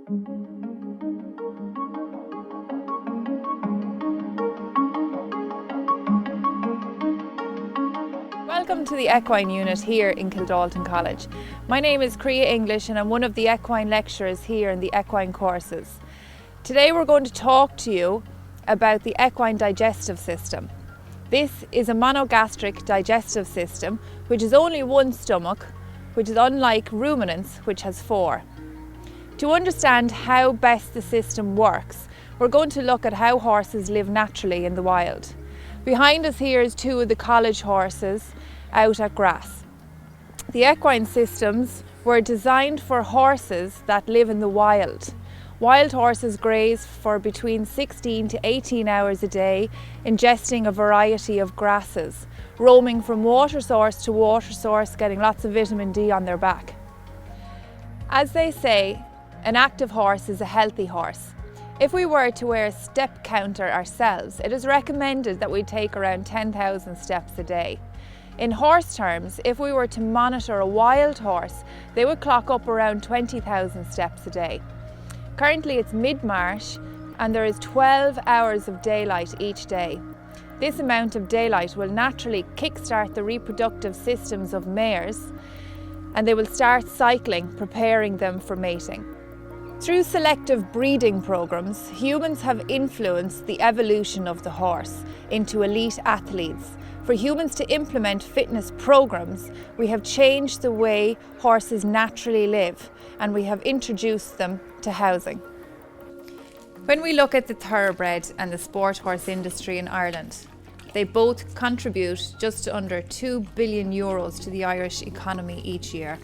Welcome to the Equine unit here in Kildalton College. My name is Crea English and I'm one of the equine lecturers here in the equine courses. Today we're going to talk to you about the equine digestive system. This is a monogastric digestive system which is only one stomach, which is unlike ruminants which has four. To understand how best the system works, we're going to look at how horses live naturally in the wild. Behind us here is two of the college horses out at grass. The equine systems were designed for horses that live in the wild. Wild horses graze for between 16 to 18 hours a day, ingesting a variety of grasses, roaming from water source to water source, getting lots of vitamin D on their back. As they say, an active horse is a healthy horse. If we were to wear a step counter ourselves, it is recommended that we take around 10,000 steps a day. In horse terms, if we were to monitor a wild horse, they would clock up around 20,000 steps a day. Currently it's mid-March and there is 12 hours of daylight each day. This amount of daylight will naturally kickstart the reproductive systems of mares and they will start cycling, preparing them for mating. Through selective breeding programs, humans have influenced the evolution of the horse into elite athletes. For humans to implement fitness programs, we have changed the way horses naturally live and we have introduced them to housing. When we look at the thoroughbred and the sport horse industry in Ireland, they both contribute just under €2 billion to the Irish economy each year.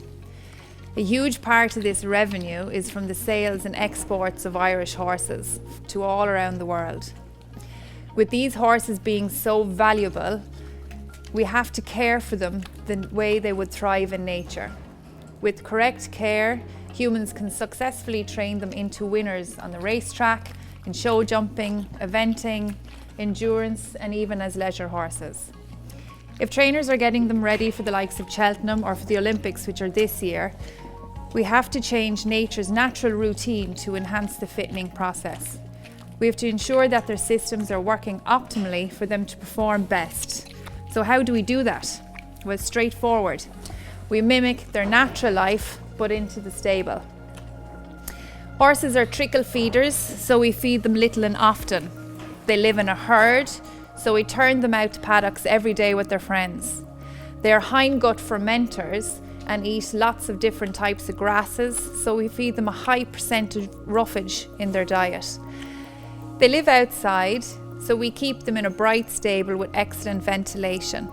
A huge part of this revenue is from the sales and exports of Irish horses to all around the world. With these horses being so valuable, we have to care for them the way they would thrive in nature. With correct care, humans can successfully train them into winners on the racetrack, in show jumping, eventing, endurance, and even as leisure horses. If trainers are getting them ready for the likes of Cheltenham or for the Olympics, which are this year, we have to change nature's natural routine to enhance the fitting process. We have to ensure that their systems are working optimally for them to perform best. So how do we do that? Well, it's straightforward. We mimic their natural life, but into the stable. Horses are trickle feeders, so we feed them little and often. They live in a herd, so we turn them out to paddocks every day with their friends. They are hindgut fermenters and eat lots of different types of grasses, so we feed them a high percentage roughage in their diet. They live outside, so we keep them in a bright stable with excellent ventilation.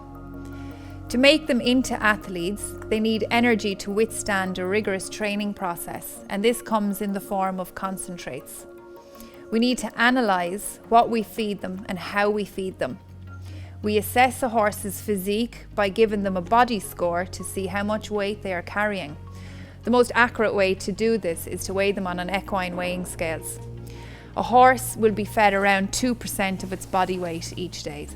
To make them into athletes, they need energy to withstand a rigorous training process, and this comes in the form of concentrates. We need to analyse what we feed them and how we feed them. We assess a horse's physique by giving them a body score to see how much weight they are carrying. The most accurate way to do this is to weigh them on an equine weighing scales. A horse will be fed around 2% of its body weight each day.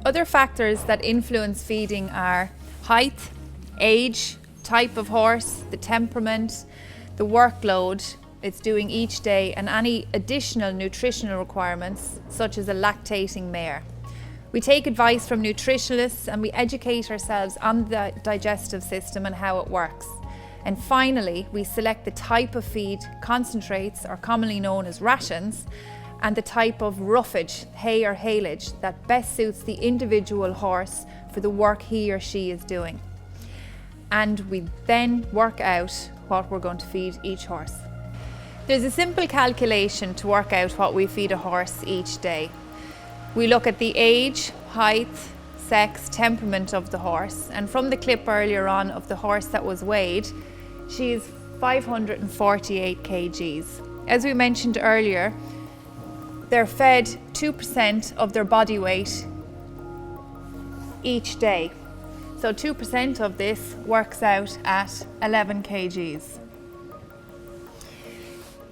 Other factors that influence feeding are height, age, type of horse, the temperament, the workload it's doing each day, and any additional nutritional requirements, such as a lactating mare. We take advice from nutritionists and we educate ourselves on the digestive system and how it works. And finally, we select the type of feed, concentrates, or commonly known as rations, and the type of roughage, hay or haylage, that best suits the individual horse for the work he or she is doing. And we then work out what we're going to feed each horse. There's a simple calculation to work out what we feed a horse each day. We look at the age, height, sex, temperament of the horse, and from the clip earlier on of the horse that was weighed, she is 548 kgs. As we mentioned earlier, they're fed 2% of their body weight each day. So 2% of this works out at 11 kgs.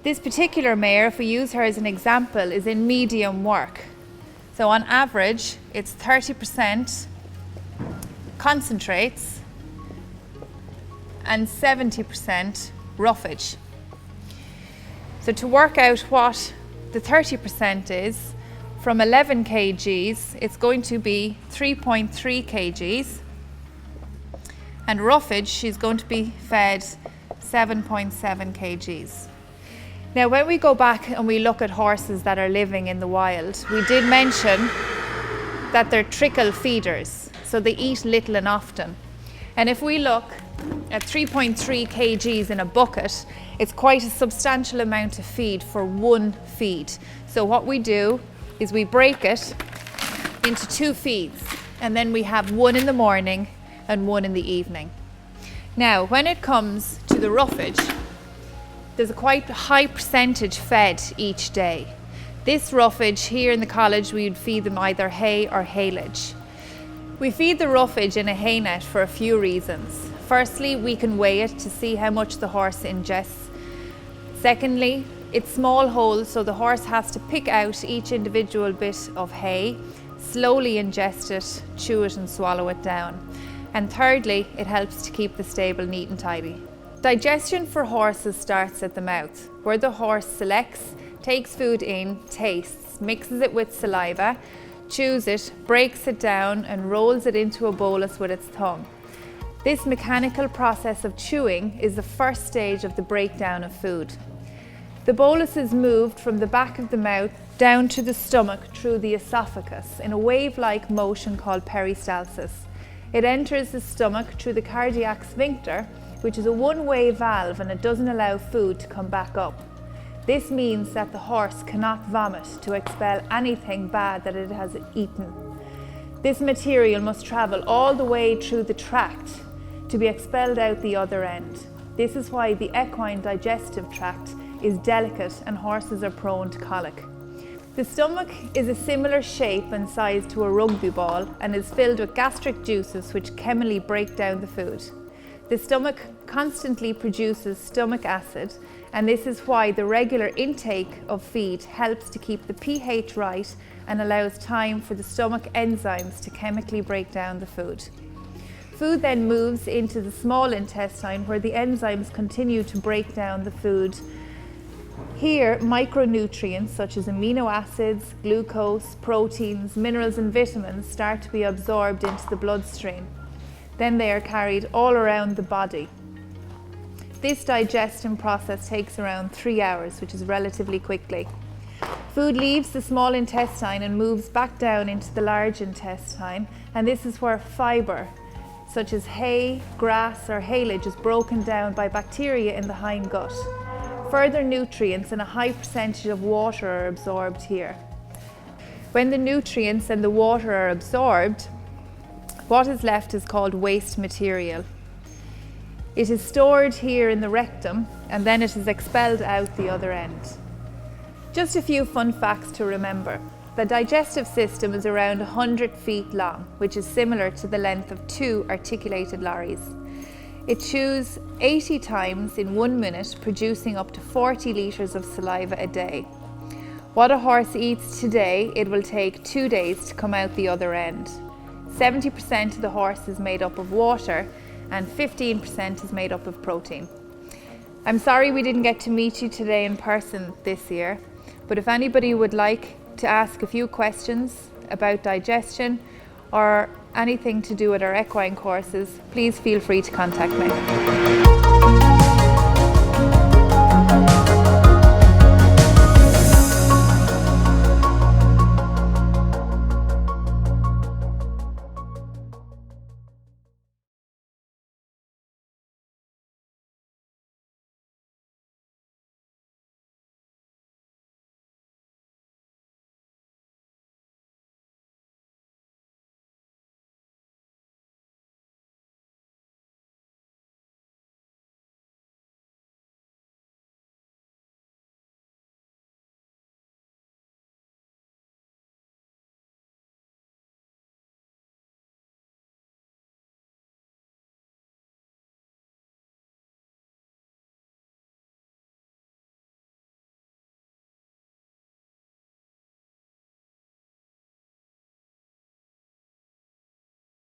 This particular mare, if we use her as an example, is in medium work. So on average, it's 30% concentrates and 70% roughage. So to work out what the 30% is, from 11 kgs, it's going to be 3.3 kgs. And roughage, she's going to be fed 7.7 kgs. Now, when we go back and we look at horses that are living in the wild, we did mention that they're trickle feeders, so they eat little and often. And if we look at 3.3 kgs in a bucket, it's quite a substantial amount of feed for one feed. So what we do is we break it into 2 feeds, and then we have one in the morning and one in the evening. Now, when it comes to the roughage, there's a quite high percentage fed each day. This roughage here in the college, we would feed them either hay or haylage. We feed the roughage in a hay net for a few reasons. Firstly, we can weigh it to see how much the horse ingests. Secondly, it's small holes, so the horse has to pick out each individual bit of hay, slowly ingest it, chew it and swallow it down. And thirdly, it helps to keep the stable neat and tidy. Digestion for horses starts at the mouth, where the horse selects, takes food in, tastes, mixes it with saliva, chews it, breaks it down and rolls it into a bolus with its tongue. This mechanical process of chewing is the first stage of the breakdown of food. The bolus is moved from the back of the mouth down to the stomach through the esophagus in a wave-like motion called peristalsis. It enters the stomach through the cardiac sphincter, which is a one-way valve, and it doesn't allow food to come back up. This means that the horse cannot vomit to expel anything bad that it has eaten. This material must travel all the way through the tract to be expelled out the other end. This is why the equine digestive tract is delicate and horses are prone to colic. The stomach is a similar shape and size to a rugby ball and is filled with gastric juices which chemically break down the food. The stomach constantly produces stomach acid, and this is why the regular intake of feed helps to keep the pH right and allows time for the stomach enzymes to chemically break down the food. Food then moves into the small intestine where the enzymes continue to break down the food. Here, micronutrients such as amino acids, glucose, proteins, minerals and vitamins start to be absorbed into the bloodstream. Then they are carried all around the body. This digestion process takes around 3 hours, which is relatively quickly. Food leaves the small intestine and moves back down into the large intestine, and this is where fibre, such as hay, grass or haylage, is broken down by bacteria in the hindgut. Further nutrients and a high percentage of water are absorbed here. When the nutrients and the water are absorbed, what is left is called waste material. It is stored here in the rectum and then it is expelled out the other end. Just a few fun facts to remember. The digestive system is around 100 feet long, which is similar to the length of 2 articulated lorries. It chews 80 times in 1 minute, producing up to 40 litres of saliva a day. What a horse eats today, it will take 2 days to come out the other end. 70% of the horse is made up of water and 15% is made up of protein. I'm sorry we didn't get to meet you today in person this year, but if anybody would like to ask a few questions about digestion or anything to do with our equine courses, please feel free to contact me.